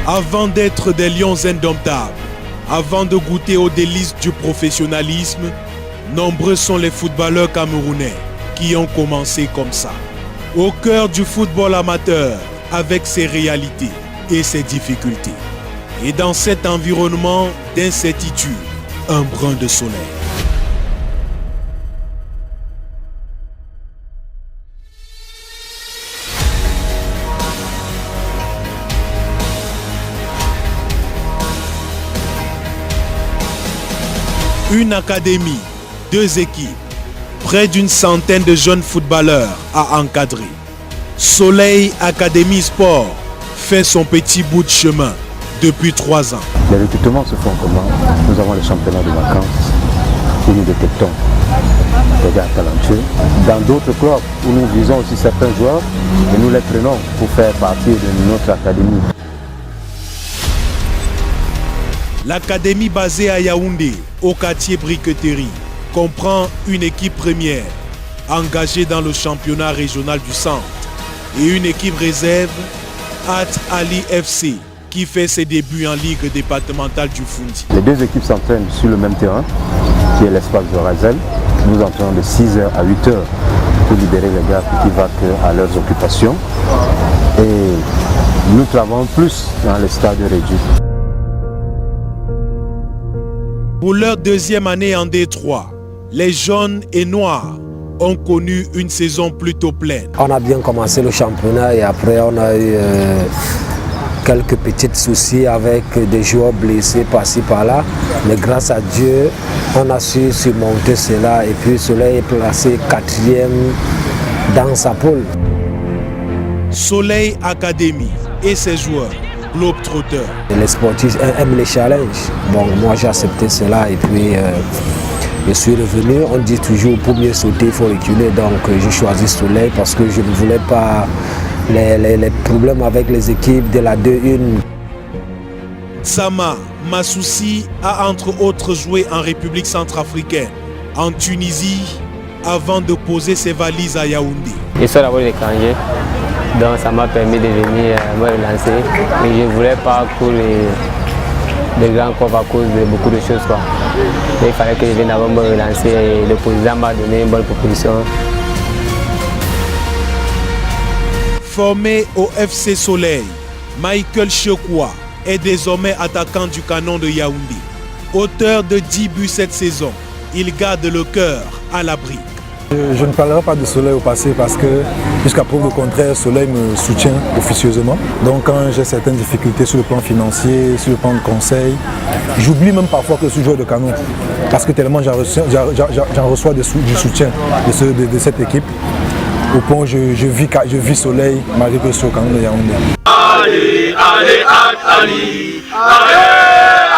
Avant d'être des lions indomptables, avant de goûter aux délices du professionnalisme, nombreux sont les footballeurs camerounais qui ont commencé comme ça. Au cœur du football amateur, avec ses réalités et ses difficultés. Et dans cet environnement d'incertitude, un brin de soleil. Une académie, 2 équipes, près d'une centaine de jeunes footballeurs à encadrer. Soleil Académie Sport fait son petit bout de chemin depuis 3 ans. Les recrutements se font comment? Nous avons les championnats de vacances où nous détectons des gars talentueux. Dans d'autres clubs où nous visons aussi certains joueurs et nous les prenons pour faire partie de notre académie. L'académie basée à Yaoundé, au quartier Briqueterie, comprend une équipe première engagée dans le championnat régional du centre et une équipe réserve, At Ali FC, qui fait ses débuts en ligue départementale du Fundi. Les 2 équipes s'entraînent sur le même terrain, qui est l'espace de Razel. Nous entraînons de 6h à 8h pour libérer les gars qui vaquent à leurs occupations. Et nous travaillons plus dans les stades réduits. Pour leur 2e année en D3, les jaunes et noirs ont connu une saison plutôt pleine. On a bien commencé le championnat et après on a eu quelques petits soucis avec des joueurs blessés par-ci par-là. Mais grâce à Dieu, on a su surmonter cela et puis Soleil est placé 4e dans sa poule. Soleil Académie et ses joueurs, globetrotters. Les sportifs aiment les challenges. Bon, moi j'ai accepté cela et puis je suis revenu. On dit toujours pour mieux sauter, il faut reculer. Donc j'ai choisi Soleil parce que je ne voulais pas les problèmes avec les équipes de la 2-1. Sama Massoussi a entre autres joué en République centrafricaine, en Tunisie, avant de poser ses valises à Yaoundé. Je suis d'abord l'étranger, donc ça m'a permis de venir me relancer. Mais je ne voulais pas courir de grands corps à cause de beaucoup de choses. Il fallait que je vienne avant de me relancer et le président m'a donné une bonne proposition. Formé au FC Soleil, Michael Chekwa est désormais attaquant du Canon de Yaoundé. Auteur de 10 buts cette saison, il garde le cœur à l'abri. Je ne parlerai pas de Soleil au passé parce que jusqu'à preuve du contraire, Soleil me soutient officieusement. Donc quand j'ai certaines difficultés sur le plan financier, sur le plan de conseil, j'oublie même parfois que je suis joueur de Canon. Parce que tellement j'en reçois du soutien de cette équipe. Au point où je vis Soleil malgré que je suis au Canon de Yaoundé. Allez, allez, allez, allez,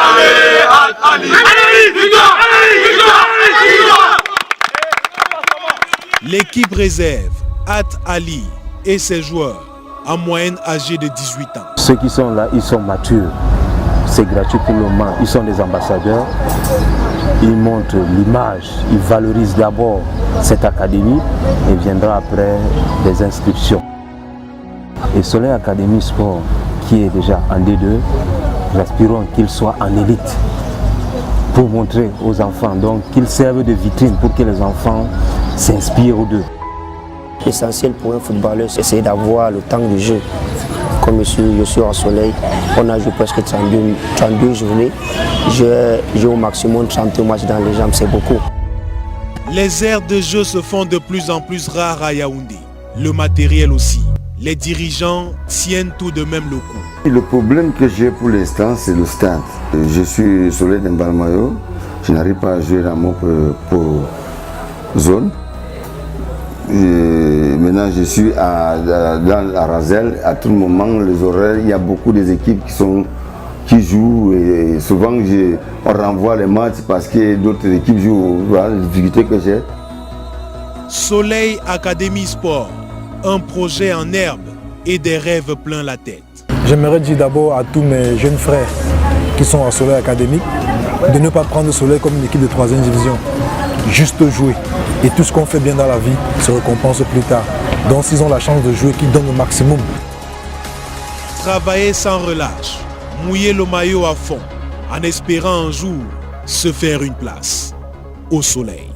allez, L'équipe réserve, At Ali et ses joueurs, en moyenne âgés de 18 ans. Ceux qui sont là, ils sont matures. C'est gratuit pour le moment. Ils sont des ambassadeurs. Ils montrent l'image. Ils valorisent d'abord cette académie et viendra après des inscriptions. Et Soleil Académie Sport, qui est déjà en D2, nous aspirons qu'il soit en élite pour montrer aux enfants, donc qu'ils servent de vitrine pour que les enfants s'inspirent d'eux. L'essentiel pour un footballeur, c'est essayer d'avoir le temps de jeu. Comme je suis au Soleil, on a joué presque 32 journées. J'ai au maximum 30 matchs dans les jambes, c'est beaucoup. Les aires de jeu se font de plus en plus rares à Yaoundé. Le matériel aussi. Les dirigeants tiennent tout de même le coup. Le problème que j'ai pour l'instant, c'est le stade. Je suis Soleil d'Embalmayo. Je n'arrive pas à jouer dans mon zone. Maintenant, je suis dans la Razel. À tout moment, les horaires, il y a beaucoup d'équipes qui jouent. Et souvent, on renvoie les matchs parce que d'autres équipes jouent. Voilà les difficultés que j'ai. Soleil Académie Sport, un projet en herbe et des rêves plein la tête. J'aimerais dire d'abord à tous mes jeunes frères qui sont à Soleil Académique de ne pas prendre Soleil comme une équipe de 3e division. Juste jouer. Et tout ce qu'on fait bien dans la vie se récompense plus tard. Donc s'ils ont la chance de jouer, qu'ils donnent le maximum. Travailler sans relâche, mouiller le maillot à fond en espérant un jour se faire une place au soleil.